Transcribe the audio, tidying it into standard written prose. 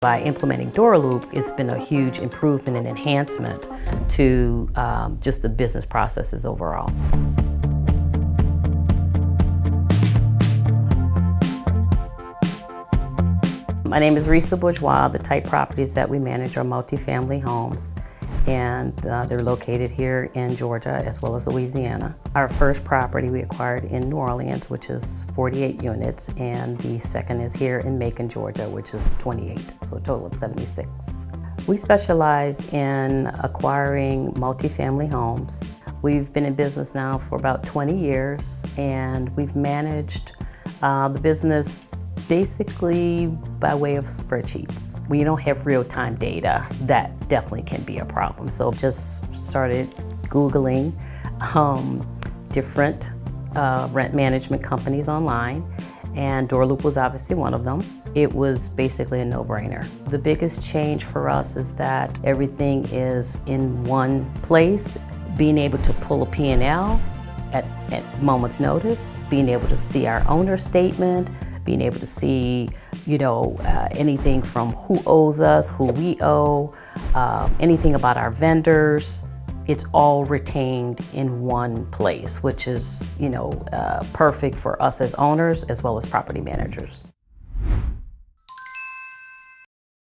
By implementing DoorLoop, it's been a huge improvement and enhancement to just the business processes overall. My name is Risa Bourgeois. The type properties that we manage are multifamily homes, and they're located here in Georgia as well as Louisiana. Our first property we acquired in New Orleans, which is 48 units, and the second is here in Macon, Georgia, which is 28, so a total of 76. We specialize in acquiring multifamily homes. We've been in business now for about 20 years, and we've managed the business basically by way of spreadsheets. When you don't have real-time data, that definitely can be a problem. So just started Googling different rent management companies online, and DoorLoop was obviously one of them. It was basically a no-brainer. The biggest change for us is that everything is in one place, being able to pull a P&L at moment's notice, being able to see our owner statement, being able to see, anything from who owes us, who we owe, anything about our vendors. It's all retained in one place, which is, perfect for us as owners as well as property managers.